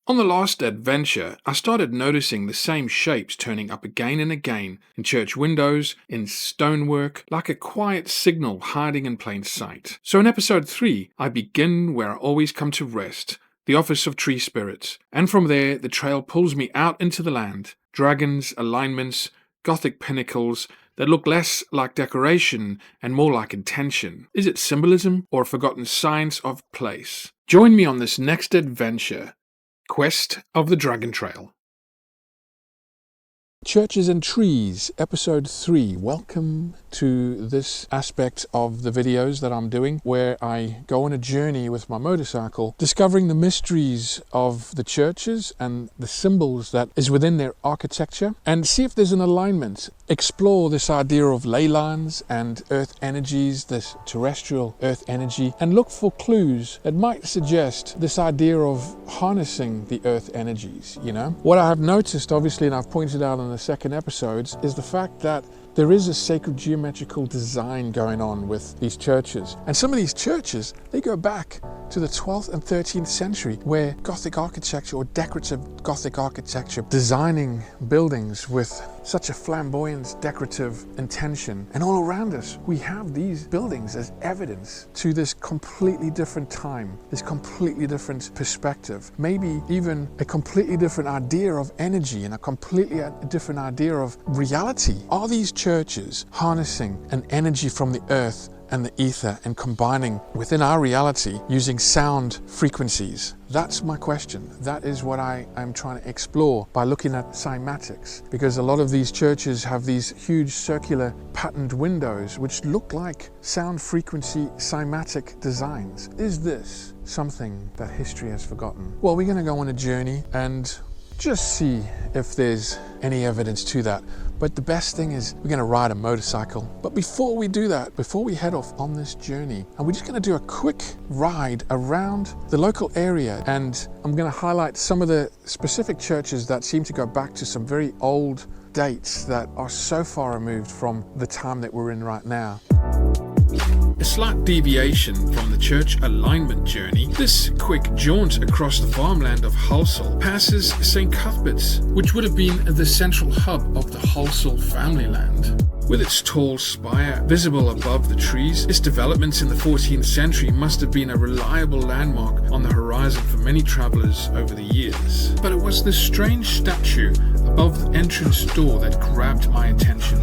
On the last adventure, I started noticing the same shapes turning up again and again in church windows, in stonework, like a quiet signal hiding in plain sight. So in episode 3, I begin where I always come to rest, the office of tree spirits, and from there the trail pulls me out into the land. Dragons, alignments, Gothic pinnacles that look less like decoration and more like intention. Is it symbolism or a forgotten science of place? Join me on this next adventure. Quest of the Dragon Trail. Churches and Trees, Episode 3. Welcome to this aspect of the videos that I'm doing where I go on a journey with my motorcycle, discovering the mysteries of the churches and the symbols that is within their architecture, and see if there's an alignment. Explore this idea of ley lines and earth energies, this terrestrial earth energy, and look for clues that might suggest this idea of harnessing the earth energies, What I have noticed, obviously, and I've pointed out in the second episodes, is the fact that there is a sacred geometrical design going on with these churches. And some of these churches, they go back to the 12th and 13th century, where Gothic architecture or decorative Gothic architecture, designing buildings with such a flamboyant decorative intention. And all around us, we have these buildings as evidence to this completely different time, this completely different perspective, maybe even a completely different idea of energy and a completely different idea of reality. Are these churches harnessing an energy from the earth and the ether and combining within our reality using sound frequencies? That's my question. That is what I'm trying to explore by looking at cymatics, because a lot of these churches have these huge circular patterned windows which look like sound frequency cymatic designs. Is this something that history has forgotten? Well, we're going to go on a journey and just see if there's any evidence to that. But the best thing is we're going to ride a motorcycle. But before we do that, before we head off on this journey, and we're just going to do a quick ride around the local area, and I'm going to highlight some of the specific churches that seem to go back to some very old dates that are so far removed from the time that we're in right now. A slight deviation from the church alignment journey, this quick jaunt across the farmland of Hulsel passes St. Cuthbert's, which would have been the central hub of the Hulsel family land. With its tall spire visible above the trees, its developments in the 14th century must have been a reliable landmark on the horizon for many travellers over the years. But it was this strange statue above the entrance door that grabbed my attention.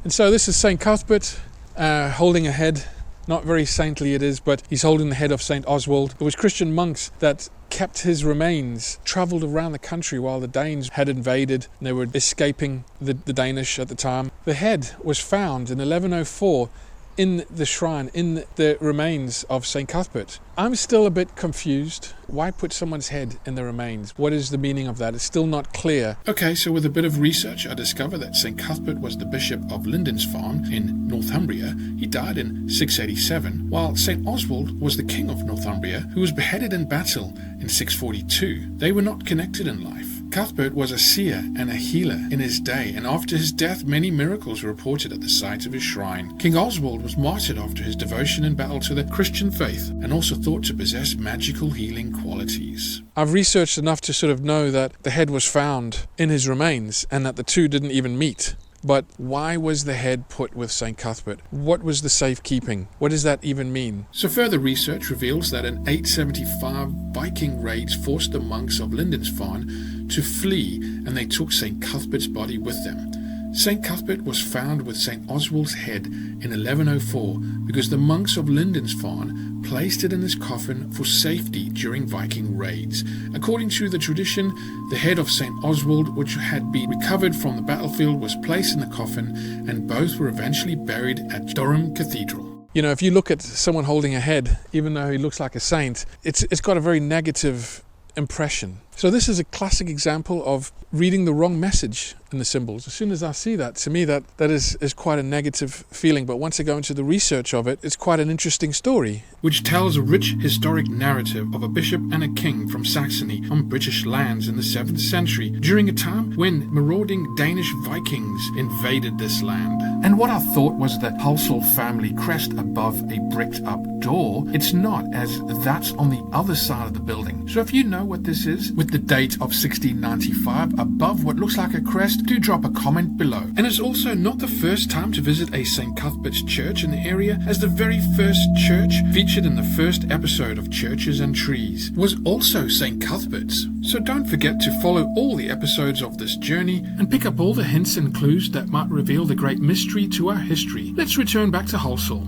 And so this is St. Cuthbert, holding a head. Not very saintly it is, but he's holding the head of St. Oswald. It was Christian monks that kept his remains, travelled around the country while the Danes had invaded and they were escaping the Danish at the time. The head was found in 1104 in the shrine, in the remains of St. Cuthbert. I'm still a bit confused. Why put someone's head in the remains? What is the meaning of that? It's still not clear. Okay, so with a bit of research, I discovered that St. Cuthbert was the bishop of Lindisfarne in Northumbria. He died in 687, while St. Oswald was the king of Northumbria, who was beheaded in battle in 642. They were not connected in life. Cuthbert was a seer and a healer in his day, and after his death many miracles were reported at the site of his shrine. King Oswald was martyred after his devotion in battle to the Christian faith, and also thought to possess magical healing qualities. I've researched enough to sort of know that the head was found in his remains and that the two didn't even meet. But why was the head put with St. Cuthbert? What was the safekeeping? What does that even mean? So further research reveals that in 875 Viking raids forced the monks of Lindisfarne to flee, and they took St. Cuthbert's body with them. St. Cuthbert was found with St. Oswald's head in 1104 because the monks of Lindisfarne placed it in his coffin for safety during Viking raids. According to the tradition, the head of St. Oswald, which had been recovered from the battlefield, was placed in the coffin, and both were eventually buried at Durham Cathedral. If you look at someone holding a head, even though he looks like a saint, it's got a very negative impression. So this is a classic example of reading the wrong message in the symbols. As soon as I see that, to me that is quite a negative feeling. But once I go into the research of it, it's quite an interesting story, which tells a rich historic narrative of a bishop and a king from Saxony on British lands in the 7th century, during a time when marauding Danish Vikings invaded this land. And what I thought was the Hulsell family crest above a bricked up door, it's not, as that's on the other side of the building. So if you know what this is, with the date of 1695 above what looks like a crest, do drop a comment below. And it's also not the first time to visit a St. Cuthbert's church in the area, as the very first church featured in the first episode of Churches and Trees was also St. Cuthbert's. So don't forget to follow all the episodes of this journey and pick up all the hints and clues that might reveal the great mystery to our history. Let's return back to Hulsell.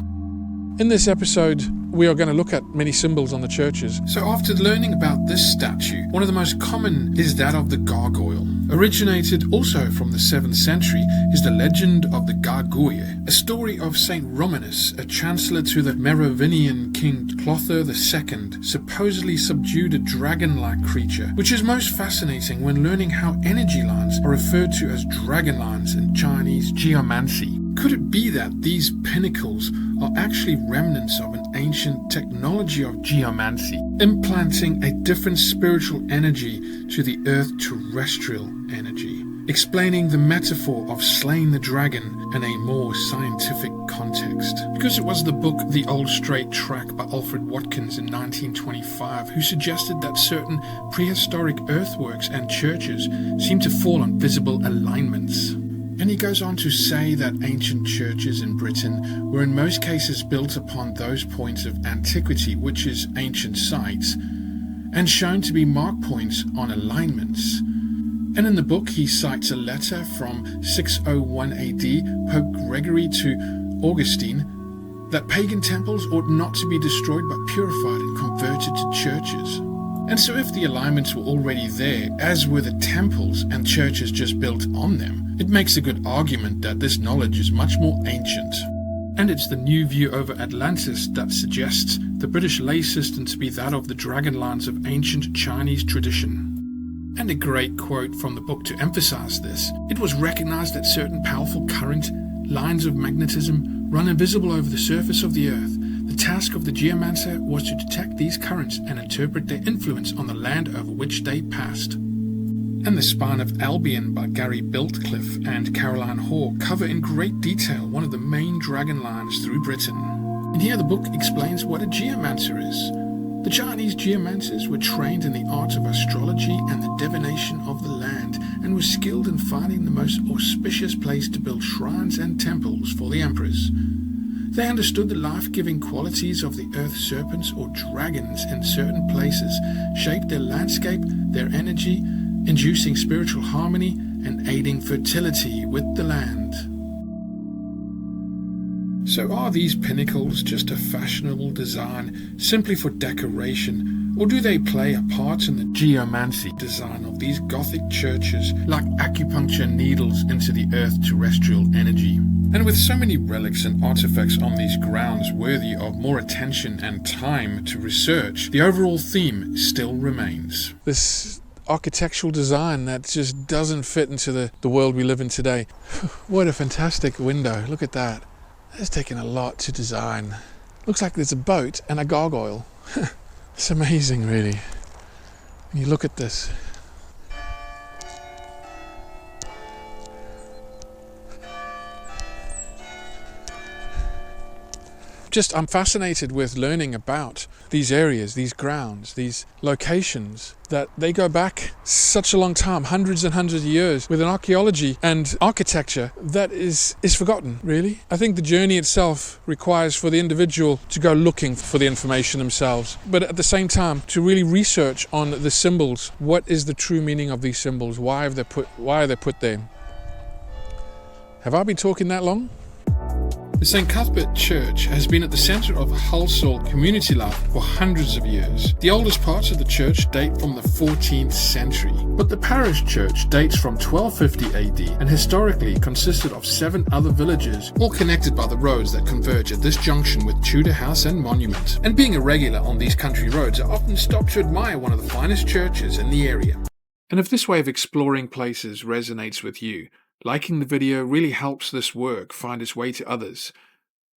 In this episode, we are going to look at many symbols on the churches. So after learning about this statue, one of the most common is that of the gargoyle. Originated also from the 7th century is the legend of the gargoyle, a story of Saint Romanus, a chancellor to the Merovingian king Clothar II, supposedly subdued a dragon-like creature, which is most fascinating when learning how energy lines are referred to as dragon lines in Chinese geomancy. Could it be that these pinnacles are actually remnants of an ancient technology of geomancy, implanting a different spiritual energy to the earth terrestrial energy, explaining the metaphor of slaying the dragon in a more scientific context? Because it was the book The Old Straight Track by Alfred Watkins in 1925 who suggested that certain prehistoric earthworks and churches seem to fall on visible alignments. And he goes on to say that ancient churches in Britain were in most cases built upon those points of antiquity, which is ancient sites, and shown to be mark points on alignments. And in the book he cites a letter from 601 AD, Pope Gregory to Augustine, that pagan temples ought not to be destroyed but purified and converted to churches. And so if the alignments were already there, as were the temples and churches just built on them, it makes a good argument that this knowledge is much more ancient. And it's the new view over Atlantis that suggests the British lay system to be that of the dragon lines of ancient Chinese tradition. And a great quote from the book to emphasize this: it was recognized that certain powerful current lines of magnetism run invisible over the surface of the earth. The task of the geomancer was to detect these currents and interpret their influence on the land over which they passed. And The Spine of Albion by Gary Biltcliffe and Caroline Hoare cover in great detail one of the main dragon lines through Britain. And here the book explains what a geomancer is. The Chinese geomancers were trained in the art of astrology and the divination of the land, and were skilled in finding the most auspicious place to build shrines and temples for the emperors. They understood the life-giving qualities of the earth serpents or dragons in certain places, shaped their landscape, their energy, inducing spiritual harmony and aiding fertility with the land. So are these pinnacles just a fashionable design simply for decoration, or do they play a part in the geomancy design of these Gothic churches like acupuncture needles into the earth terrestrial energy? And with so many relics and artifacts on these grounds worthy of more attention and time to research, the overall theme still remains. This architectural design that just doesn't fit into the world we live in today. What a fantastic window. Look at that. It's taken a lot to design. Looks like there's a boat and a gargoyle. It's amazing, really. When you look at this. I'm fascinated with learning about these areas, these grounds, these locations, that they go back such a long time, hundreds and hundreds of years, with an archaeology and architecture that is forgotten, really. I think the journey itself requires for the individual to go looking for the information themselves, but at the same time to really research on the symbols. What is the true meaning of these symbols? Why are they put there? Have I been talking that long? The St. Cuthbert Church has been at the centre of Hulsell community life for hundreds of years. The oldest parts of the church date from the 14th century, but the parish church dates from 1250 AD and historically consisted of 7 other villages, all connected by the roads that converge at this junction with Tudor House and Monument. And being a regular on these country roads, I often stop to admire one of the finest churches in the area. And if this way of exploring places resonates with you, liking the video really helps this work find its way to others.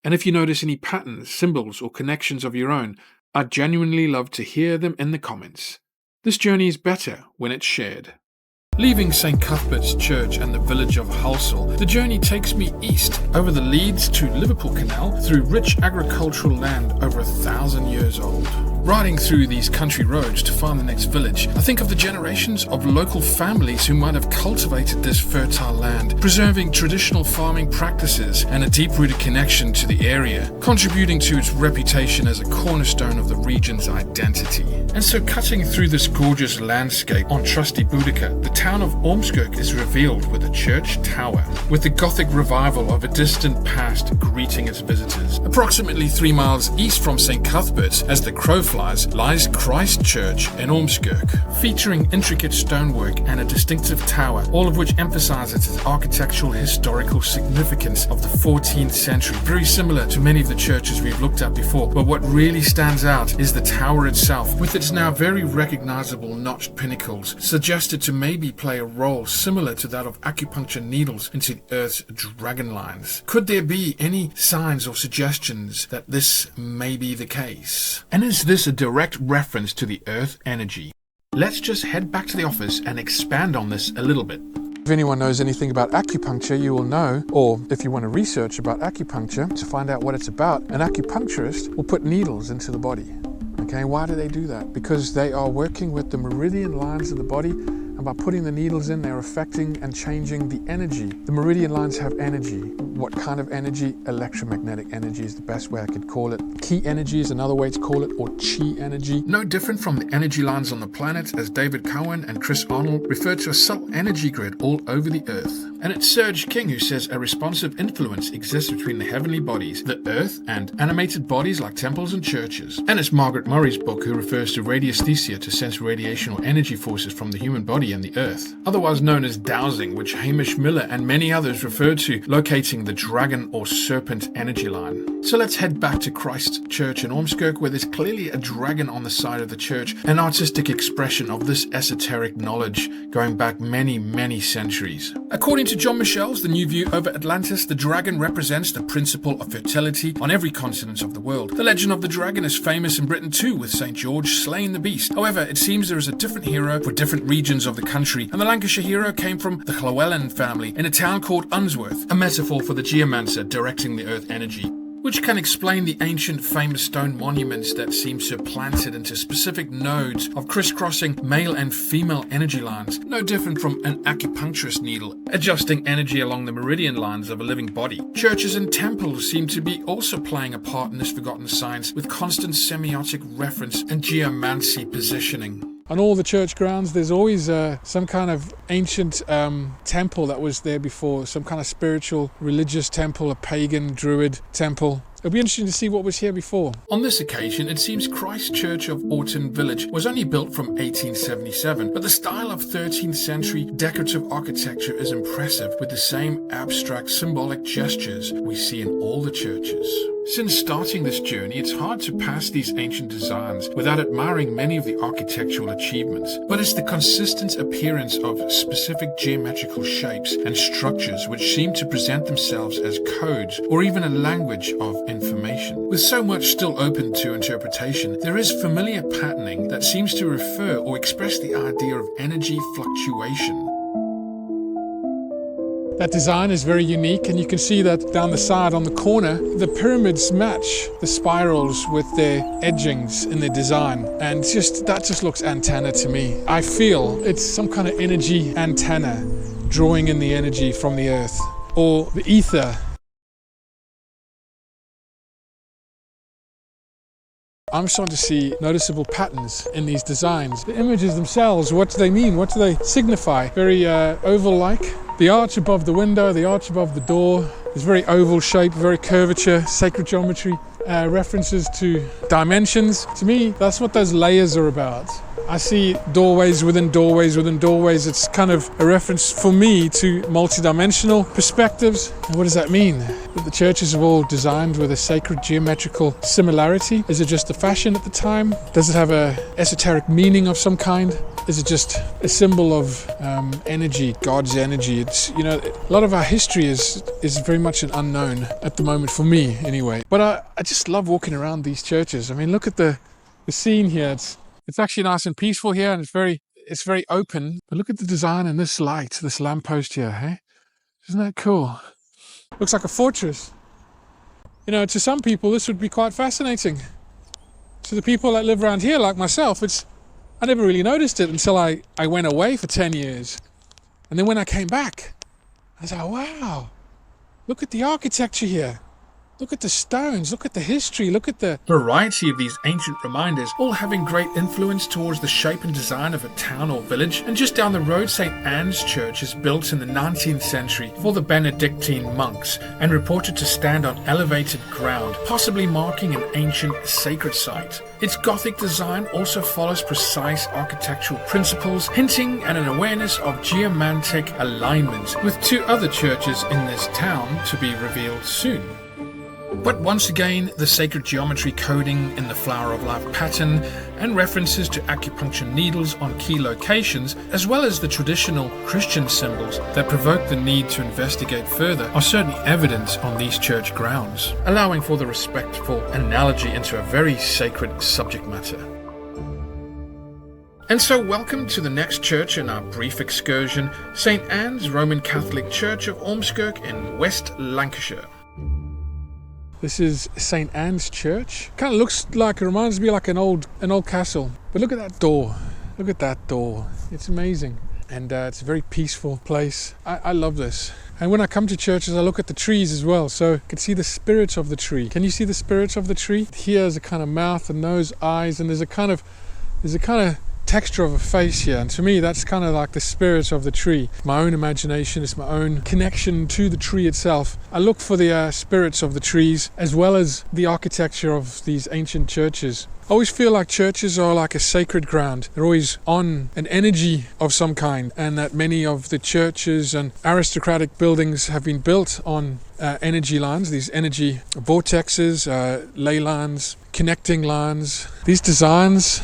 And if you notice any patterns, symbols, or connections of your own, I'd genuinely love to hear them in the comments. This journey is better when it's shared. Leaving St. Cuthbert's Church and the village of Halsall, the journey takes me east, over the Leeds to Liverpool Canal, through rich agricultural land over 1,000 years old. Riding through these country roads to find the next village, I think of the generations of local families who might have cultivated this fertile land, preserving traditional farming practices and a deep-rooted connection to the area, contributing to its reputation as a cornerstone of the region's identity. And so cutting through this gorgeous landscape on trusty Boudica, the town of Ormskirk is revealed with a church tower, with the Gothic revival of a distant past greeting its visitors. Approximately 3 miles east from St. Cuthbert's, as the crow flies, lies Christ Church in Ormskirk, featuring intricate stonework and a distinctive tower, all of which emphasizes its architectural historical significance of the 14th century, very similar to many of the churches we've looked at before. But what really stands out is the tower itself, with its now very recognizable notched pinnacles, suggested to maybe play a role similar to that of acupuncture needles into the Earth's dragon lines. Could there be any signs or suggestions that this may be the case? And is this a direct reference to the Earth energy? Let's just head back to the office and expand on this a little bit. If anyone knows anything about acupuncture, you will know, or if you want to research about acupuncture to find out what it's about, an acupuncturist will put needles into the body. Okay, why do they do that? Because they are working with the meridian lines of the body, and by putting the needles in, they're affecting and changing the energy. The meridian lines have energy. What kind of energy? Electromagnetic energy is the best way I could call it. Ki energy is another way to call it, or chi energy. No different from the energy lines on the planet, as David Cohen and Chris Arnold refer to a subtle energy grid all over the Earth. And it's Serge King who says a responsive influence exists between the heavenly bodies, the Earth, and animated bodies like temples and churches. And it's Margaret Murray's book who refers to radiesthesia to sense radiation or energy forces from the human body and the Earth, otherwise known as dowsing, which Hamish Miller and many others refer to locating the dragon or serpent energy line. So let's head back to Christ Church in Ormskirk, where there's clearly a dragon on the side of the church, an artistic expression of this esoteric knowledge going back many, many centuries. According to John Michel's The New View over Atlantis, the dragon represents the principle of fertility on every continent of the world. The legend of the dragon is famous in Britain too, with St. George slaying the beast. However, it seems there is a different hero for different regions of the country, and the Lancashire hero came from the Llywelyn family in a town called Unsworth, a metaphor for the geomancer directing the earth energy, which can explain the ancient famous stone monuments that seem to have planted into specific nodes of crisscrossing male and female energy lines, no different from an acupuncturist needle, adjusting energy along the meridian lines of a living body. Churches and temples seem to be also playing a part in this forgotten science, with constant semiotic reference and geomancy positioning. On all the church grounds, there's always some kind of ancient temple that was there before, some kind of spiritual, religious temple, a pagan, druid temple. It'll be interesting to see what was here before. On this occasion, it seems Christ Church of Orton Village was only built from 1877, but the style of 13th century decorative architecture is impressive, with the same abstract symbolic gestures we see in all the churches. Since starting this journey, it's hard to pass these ancient designs without admiring many of the architectural achievements, but it's the consistent appearance of specific geometrical shapes and structures which seem to present themselves as codes or even a language of information. With so much still open to interpretation, there is familiar patterning that seems to refer or express the idea of energy fluctuation. That design is very unique, and you can see that down the side on the corner, the pyramids match the spirals with their edgings in their design, and that just looks antenna to me. I feel it's some kind of energy antenna drawing in the energy from the earth, or the ether. I'm starting to see noticeable patterns in these designs. The images themselves, what do they mean? What do they signify? Very oval-like. The arch above the window, the arch above the door is very oval shape, very curvature, sacred geometry, references to dimensions. To me, that's what those layers are about. I see doorways within doorways within doorways. It's kind of a reference for me to multidimensional perspectives. And what does that mean? That the churches are all designed with a sacred geometrical similarity? Is it just the fashion at the time? Does it have a esoteric meaning of some kind? is just a symbol of energy, God's energy. It's, you know, a lot of our history is very much an unknown at the moment, for me anyway. But I just love walking around these churches. I mean, look at the scene here. It's actually nice and peaceful here, and it's very open. But look at the design and this light, this lamppost here, hey? Isn't that cool? Looks like a fortress. You know, to some people this would be quite fascinating. To the people that live around here, like myself, I never really noticed it until I went away for 10 years. And then when I came back, I was like, wow, look at the architecture here. Look at the stones, look at the history, look at the variety of these ancient reminders, all having great influence towards the shape and design of a town or village. And just down the road, St. Anne's Church is built in the 19th century for the Benedictine monks and reported to stand on elevated ground, possibly marking an ancient sacred site. Its Gothic design also follows precise architectural principles, hinting at an awareness of geomantic alignment, with 2 other churches in this town to be revealed soon. But once again, the sacred geometry coding in the Flower of Life pattern and references to acupuncture needles on key locations, as well as the traditional Christian symbols that provoke the need to investigate further, are certainly evident on these church grounds, allowing for the respectful analogy into a very sacred subject matter. And so welcome to the next church in our brief excursion, St. Anne's Roman Catholic Church of Ormskirk in West Lancashire. This is St. Anne's Church. Kind of looks like, it reminds me like an old castle. But look at that door. Look at that door. It's amazing. And it's a very peaceful place. I love this. And when I come to churches, I look at the trees as well. So I can see the spirit of the tree. Can you see the spirit of the tree? Here is a kind of mouth and nose, eyes, and there's a kind of texture of a face here, and to me that's kind of like the spirit of the tree. My own imagination, it's my own connection to the tree itself. I look for the spirits of the trees as well as the architecture of these ancient churches. I always feel like churches are like a sacred ground. They're always on an energy of some kind, and that many of the churches and aristocratic buildings have been built on energy lines, these energy vortexes, ley lines, connecting lines. These designs,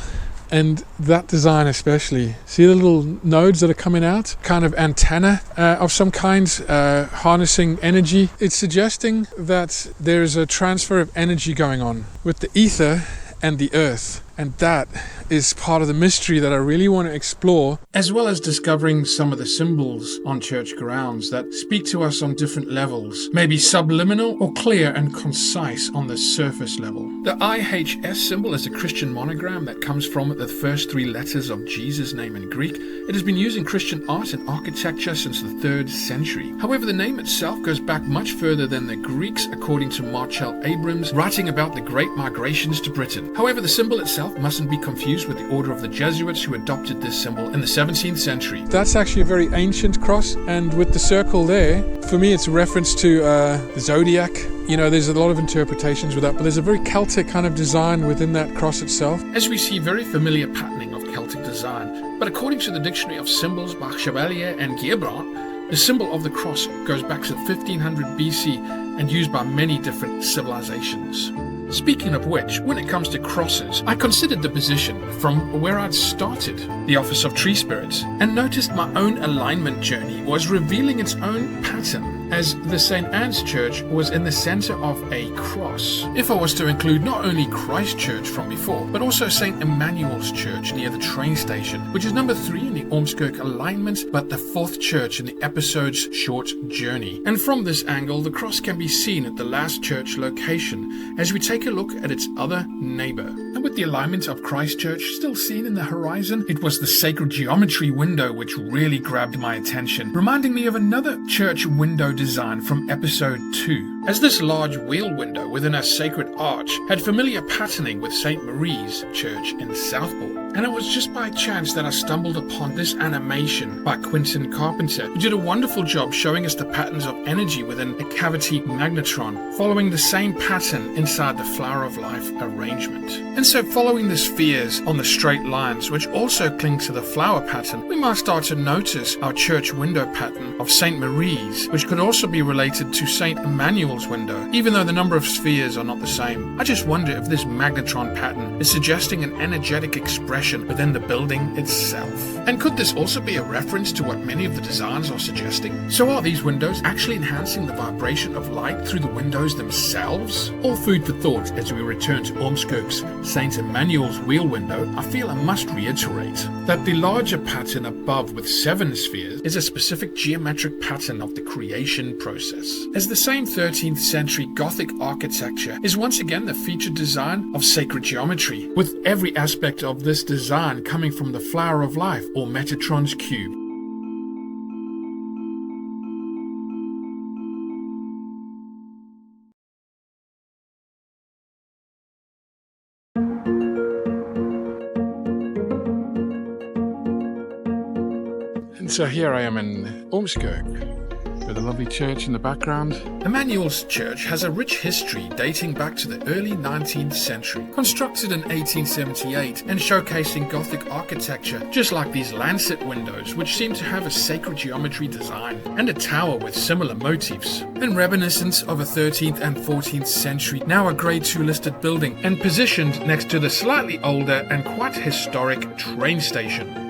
and that design especially. See the little nodes that are coming out? Kind of antenna of some kind, harnessing energy. It's suggesting that there's a transfer of energy going on with the ether and the earth. And that is part of the mystery that I really want to explore, as well as discovering some of the symbols on church grounds that speak to us on different levels, maybe subliminal or clear and concise on the surface level. The IHS symbol is a Christian monogram that comes from the first 3 letters of Jesus' name in Greek. It has been used in Christian art and architecture since the 3rd century. However, the name itself goes back much further than the Greeks, according to Marcel Abrams, writing about the Great Migrations to Britain. However, the symbol itself mustn't be confused with the order of the Jesuits who adopted this symbol in the 17th century. That's actually a very ancient cross, and with the circle there, for me it's a reference to the zodiac. You know, there's a lot of interpretations with that, but there's a very Celtic kind of design within that cross itself. As we see very familiar patterning of Celtic design, but according to the Dictionary of Symbols by Chevalier and Guilbrand, the symbol of the cross goes back to 1500 BC and used by many different civilizations. Speaking of which, when it comes to crosses, I considered the position from where I'd started, the office of tree spirits, and noticed my own alignment journey was revealing its own pattern, as the St. Anne's Church was in the center of a cross. If I was to include not only Christ Church from before, but also St. Emmanuel's Church near the train station, which is number 3 in the Ormskirk alignment, but the 4th church in the episode's short journey. And from this angle, the cross can be seen at the last church location, as we take a look at its other neighbor. And with the alignment of Christ Church still seen in the horizon, it was the sacred geometry window which really grabbed my attention, reminding me of another church window design from episode 2. As this large wheel window within a sacred arch had familiar patterning with St. Marie's Church in Southport. And it was just by chance that I stumbled upon this animation by Quentin Carpenter, who did a wonderful job showing us the patterns of energy within a cavity magnetron, following the same pattern inside the Flower of Life arrangement. And so following the spheres on the straight lines, which also cling to the flower pattern, we might start to notice our church window pattern of St. Marie's, which could also be related to St. Emmanuel's window, even though the number of spheres are not the same. I just wonder if this magnetron pattern is suggesting an energetic expression expression within the building itself. And could this also be a reference to what many of the designs are suggesting? So are these windows actually enhancing the vibration of light through the windows themselves? All food for thought as we return to Ormskirk's St. Emmanuel's wheel window. I feel I must reiterate that the larger pattern above with 7 spheres is a specific geometric pattern of the creation process, as the same 13th century Gothic architecture is once again the featured design of sacred geometry, with every aspect of this design coming from the flower of life or Metatron's cube. And so here I am in Ormskirk, with a lovely church in the background. Emmanuel's Church has a rich history dating back to the early 19th century. Constructed in 1878 and showcasing Gothic architecture, just like these lancet windows, which seem to have a sacred geometry design, and a tower with similar motifs. And reminiscent of a 13th and 14th century, now a Grade 2 listed building, and positioned next to the slightly older and quite historic train station.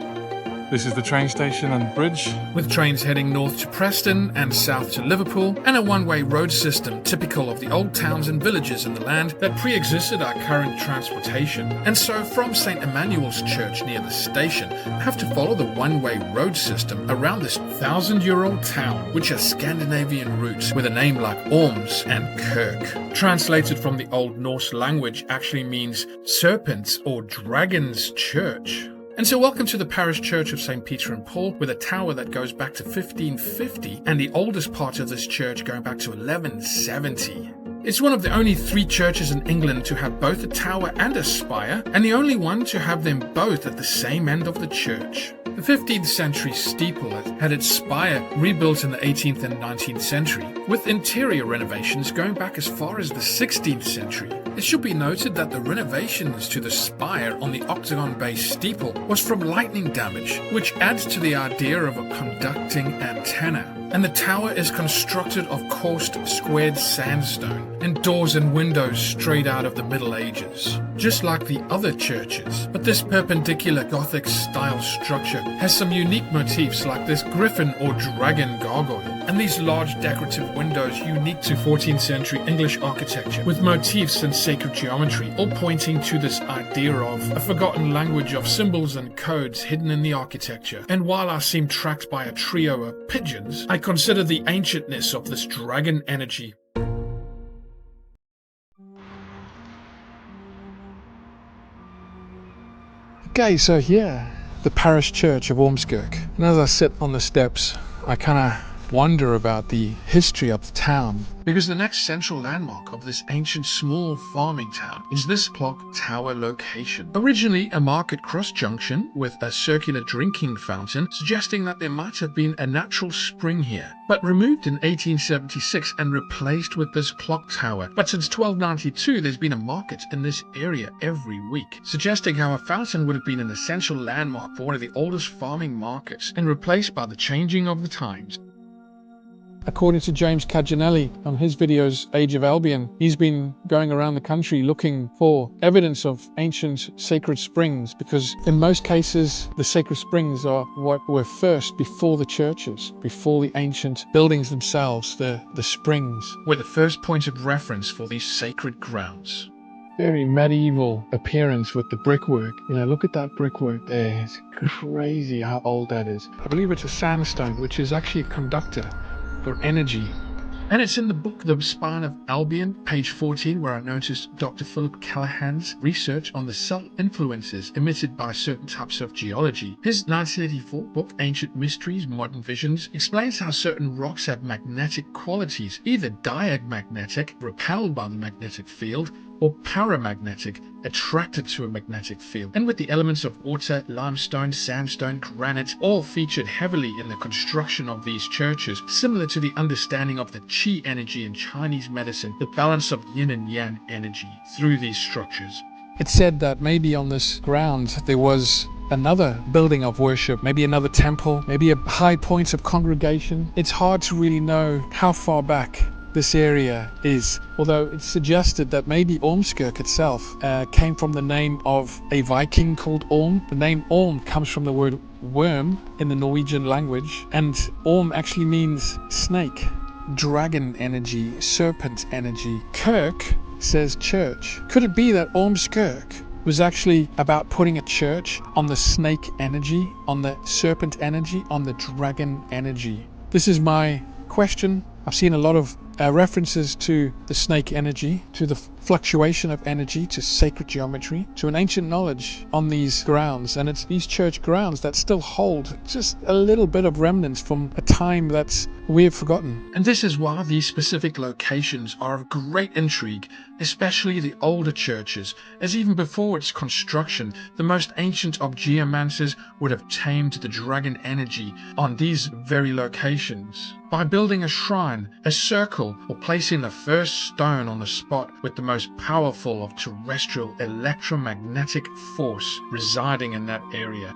This is the train station and bridge, with trains heading north to Preston and south to Liverpool, and a one-way road system typical of the old towns and villages in the land that pre-existed our current transportation. And so from St. Emmanuel's Church near the station, I have to follow the one-way road system around this 1,000-year-old town, which has Scandinavian roots with a name like Orms and Kirk. Translated from the Old Norse language actually means serpents or dragon's church. And so welcome to the parish church of St. Peter and Paul, with a tower that goes back to 1550 and the oldest part of this church going back to 1170. It's one of the only 3 churches in England to have both a tower and a spire, and the only one to have them both at the same end of the church. The 15th century steeple had its spire rebuilt in the 18th and 19th century, with interior renovations going back as far as the 16th century. It should be noted that the renovations to the spire on the octagon-based steeple was from lightning damage, which adds to the idea of a conducting antenna. And the tower is constructed of coursed squared sandstone, and doors and windows straight out of the Middle Ages, just like the other churches. But this perpendicular Gothic style structure has some unique motifs like this griffin or dragon gargoyle, and these large decorative windows unique to 14th century English architecture, with motifs and sacred geometry, all pointing to this idea of a forgotten language of symbols and codes hidden in the architecture. And while I seem tracked by a trio of pigeons, I consider the ancientness of this dragon energy. Okay, so here, the parish church of Ormskirk. And as I sit on the steps, I kind of wonder about the history of the town, because the next central landmark of this ancient small farming town is this clock tower location. Originally a market cross junction with a circular drinking fountain, suggesting that there might have been a natural spring here, but removed in 1876 and replaced with this clock tower. But since 1292 there's been a market in this area every week, suggesting how a fountain would have been an essential landmark for one of the oldest farming markets, and replaced by the changing of the times. According to James Caginelli on his videos Age of Albion, he's been going around the country looking for evidence of ancient sacred springs, because in most cases the sacred springs are what were first before the churches, before the ancient buildings themselves. The springs were the first point of reference for these sacred grounds. Very medieval appearance with the brickwork. You know, look at that brickwork there. It's crazy how old that is. I believe it's a sandstone, which is actually a conductor for energy. And it's in the book The Spine of Albion, page 14, where I noticed Dr. Philip Callahan's research on the subtle influences emitted by certain types of geology. His 1984 book, Ancient Mysteries, Modern Visions, explains how certain rocks have magnetic qualities, either diamagnetic, repelled by the magnetic field, or paramagnetic, attracted to a magnetic field. And with the elements of water, limestone, sandstone, granite, all featured heavily in the construction of these churches, similar to the understanding of the Qi energy in Chinese medicine, the balance of yin and yang energy through these structures. It's said that maybe on this ground there was another building of worship, maybe another temple, maybe a high point of congregation. It's hard to really know how far back this area is, although it's suggested that maybe Ormskirk itself came from the name of a Viking called Orm. The name Orm comes from the word worm in the Norwegian language, and Orm actually means snake, dragon energy, serpent energy. Kirk says church. Could it be that Ormskirk was actually about putting a church on the snake energy, on the serpent energy, on the dragon energy? This is my question. I've seen a lot of references to the snake energy, to the fluctuation of energy, to sacred geometry, to an ancient knowledge on these grounds. And it's these church grounds that still hold just a little bit of remnants from a time that's we've forgotten. And this is why these specific locations are of great intrigue, especially the older churches, as even before its construction, the most ancient of geomancers would have tamed the dragon energy on these very locations by building a shrine, a circle, or placing the first stone on the spot with the most powerful of terrestrial electromagnetic force residing in that area.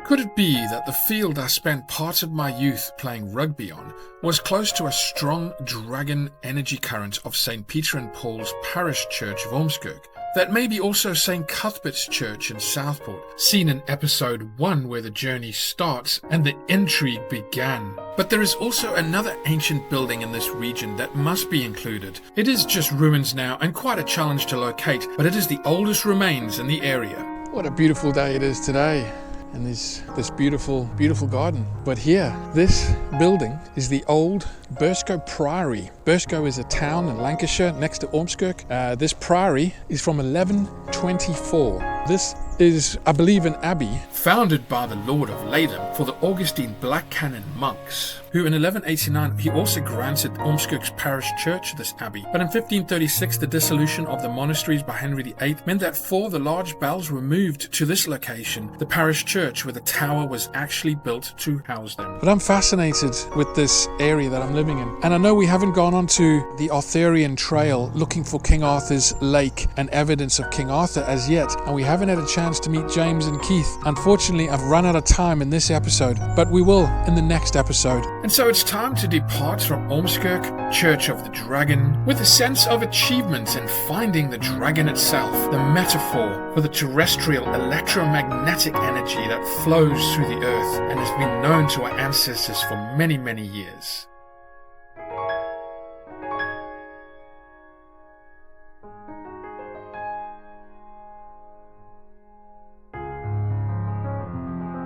Could it be that the field I spent part of my youth playing rugby on was close to a strong dragon energy current of St. Peter and Paul's parish church of Ormskirk? That may be also St. Cuthbert's Church in Southport, seen in episode 1 where the journey starts and the intrigue began. But there is also another ancient building in this region that must be included. It is just ruins now and quite a challenge to locate, but it is the oldest remains in the area. What a beautiful day it is today. And this beautiful garden. But here, this building is the old Burscough Priory. Burscough is a town in Lancashire next to Ormskirk. This priory is from 1124. This is, I believe, an abbey founded by the Lord of Latham for the Augustine Black Canon monks, who in 1189 he also granted Ormskirk's parish church this abbey. But in 1536 the dissolution of the monasteries by Henry VIII meant that 4 of the large bells were moved to this location, the parish church, where the tower was actually built to house them. But I'm fascinated with this area that I'm living in, and I know we haven't gone on to the Arthurian trail looking for King Arthur's lake and evidence of King Arthur as yet, and we haven't had a chance to meet James and Keith. Unfortunately, I've run out of time in this episode, but we will in the next episode. And so it's time to depart from Ormskirk, Church of the Dragon, with a sense of achievement in finding the dragon itself, the metaphor for the terrestrial electromagnetic energy that flows through the earth and has been known to our ancestors for many, many years.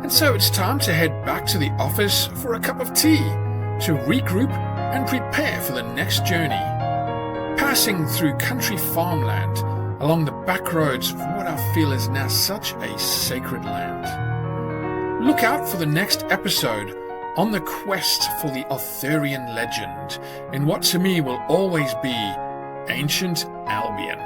And so it's time to head back to the office for a cup of tea, to regroup and prepare for the next journey. Passing through country farmland, along the back roads of what I feel is now such a sacred land. Look out for the next episode on the quest for the Arthurian legend, in what to me will always be ancient Albion.